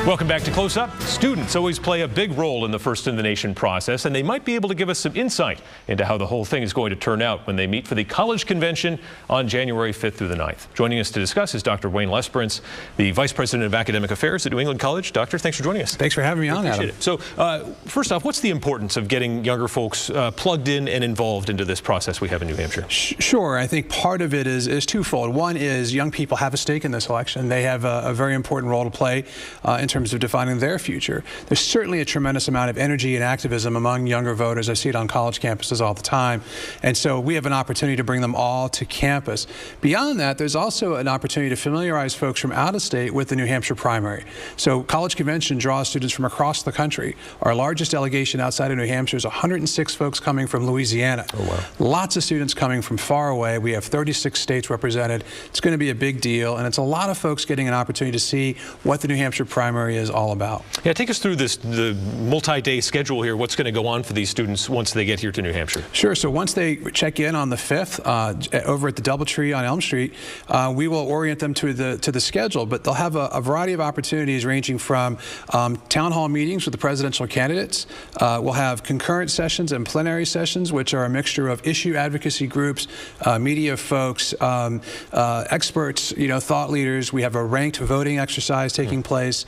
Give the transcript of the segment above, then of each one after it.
Welcome back to Close Up. Students always play a big role in the First in the Nation process, and they might be able to give us some insight into how the whole thing is going to turn out when they meet for the college convention on January 5th through the 9th. Joining us to discuss is Dr. Wayne Lesperance, the Vice President of Academic Affairs at New England College. Doctor, thanks for joining us. Thanks for having me on, Adam. So, first off, what's the importance of getting younger folks plugged in and involved into this process we have in New Hampshire? Sure. I think part of it is twofold. One is young people have a stake in this election. They have a very important role to play in terms of defining their future. There's certainly a tremendous amount of energy and activism among younger voters. I see it on college campuses all the time. And so we have an opportunity to bring them all to campus. Beyond that, there's also an opportunity to familiarize folks from out of state with the New Hampshire primary. So College Convention draws students from across the country. Our largest delegation outside of New Hampshire is 106 folks coming from Louisiana. Oh, wow. Lots of students coming from far away. We have 36 states represented. It's going to be a big deal, and it's a lot of folks getting an opportunity to see what the New Hampshire primary is all about. Yeah, take us through the multi-day schedule here. What's going to go on for these students once they get here to New Hampshire? Sure. So once they check in on the 5th over at the DoubleTree on Elm Street, we will orient them to the schedule. But they'll have a variety of opportunities ranging from town hall meetings with the presidential candidates. We'll have concurrent sessions and plenary sessions, which are a mixture of issue advocacy groups, media folks, experts, thought leaders. We have a ranked voting exercise taking place.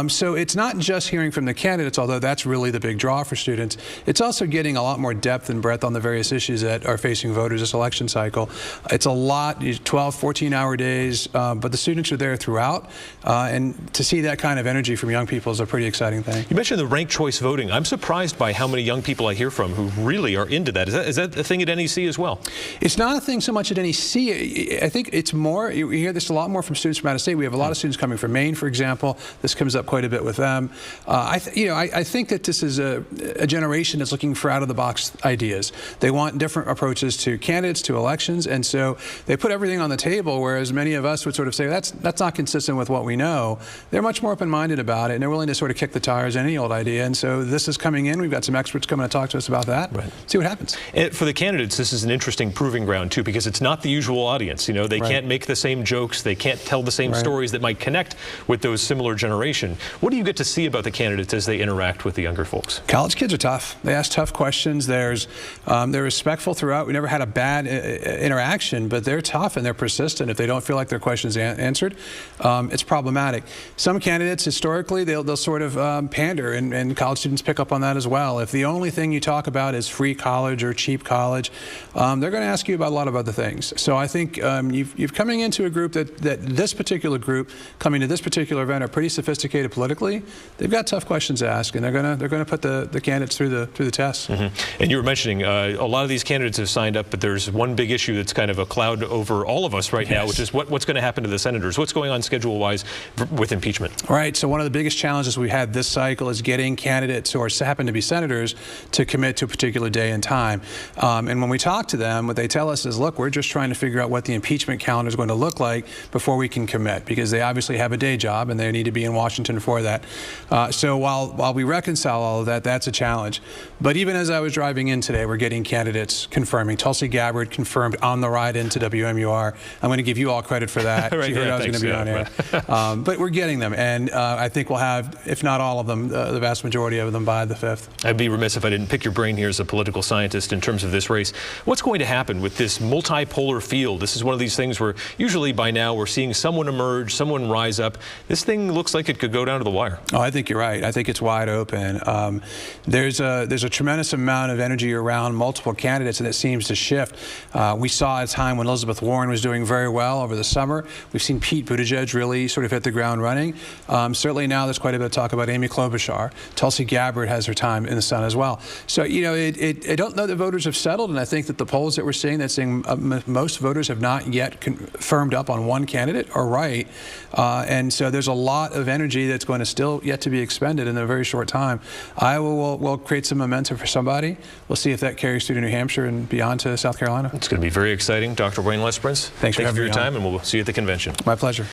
So it's not just hearing from the candidates, although that's really the big draw for students. It's also getting a lot more depth and breadth on the various issues that are facing voters this election cycle. It's a lot, 12, 14-hour days, but the students are there throughout, and to see that kind of energy from young people is a pretty exciting thing. You mentioned the ranked choice voting. I'm surprised by how many young people I hear from who really are into that. Is that a thing at NEC as well? It's not a thing so much at NEC. I think it's more, you hear this a lot more from students from out of state. We have a lot of students coming from Maine, for example. This comes up quite a bit with them. I think that this is a generation that's looking for out-of-the-box ideas. They want different approaches to candidates, to elections, and so they put everything on the table, whereas many of us would sort of say, that's not consistent with what we know. They're much more open-minded about it, and they're willing to sort of kick the tires on any old idea, and so this is coming in. We've got some experts coming to talk to us about that. Right. See what happens. And for the candidates, this is an interesting proving ground, too, because it's not the usual audience. They can't make the same jokes. They can't tell the same stories that might connect with those similar generation. What do you get to see about the candidates as they interact with the younger folks? College kids are tough. They ask tough questions. They're respectful throughout. We never had a bad interaction, but they're tough and they're persistent. If they don't feel like their questions answered, it's problematic. Some candidates, historically, they'll sort of pander, and college students pick up on that as well. If the only thing you talk about is free college or cheap college, they're going to ask you about a lot of other things. So I think you've coming into a group that this particular group coming to this particular event are pretty sophisticated politically. They've got tough questions to ask, and they're going to put the candidates through the test. Mm-hmm. And you were mentioning a lot of these candidates have signed up, but there's one big issue that's kind of a cloud over all of us right now, which is what's going to happen to the senators. What's going on schedule-wise with impeachment? Right. So one of the biggest challenges we had this cycle is getting candidates who happen to be senators to commit to a particular day and time. And when we talk to them, what they tell us is, look, we're just trying to figure out what the impeachment calendar is going to look like before we can commit, because they obviously have a day job and they need to be in Washington for that. So while we reconcile all of that, that's a challenge. But even as I was driving in today, we're getting candidates confirming. Tulsi Gabbard confirmed on the ride into WMUR. I'm going to give you all credit for that. Right, she heard I was going to be on air. But we're getting them, and I think we'll have, if not all of them, the vast majority of them by the 5th. I'd be remiss if I didn't pick your brain here as a political scientist in terms of this race. What's going to happen with this multipolar field? This is one of these things where usually by now we're seeing someone emerge, someone rise up. This thing looks like it could go down to the wire. Oh, I think you're right. I think it's wide open. There's a tremendous amount of energy around multiple candidates, and it seems to shift. We saw a time when Elizabeth Warren was doing very well over the summer. We've seen Pete Buttigieg really sort of hit the ground running. Certainly now there's quite a bit of talk about Amy Klobuchar. Tulsi Gabbard has her time in the sun as well. So, I don't know that voters have settled, and I think that the polls that we're seeing, most voters have not yet firmed up on one candidate are right. And so there's a lot of energy that's going to still yet to be expended in a very short time. Iowa will create some momentum for somebody. We'll see if that carries through to New Hampshire and beyond to South Carolina. It's going to be very exciting. Dr. Wayne Lesperance, thanks for your time, and we'll see you at the convention. My pleasure.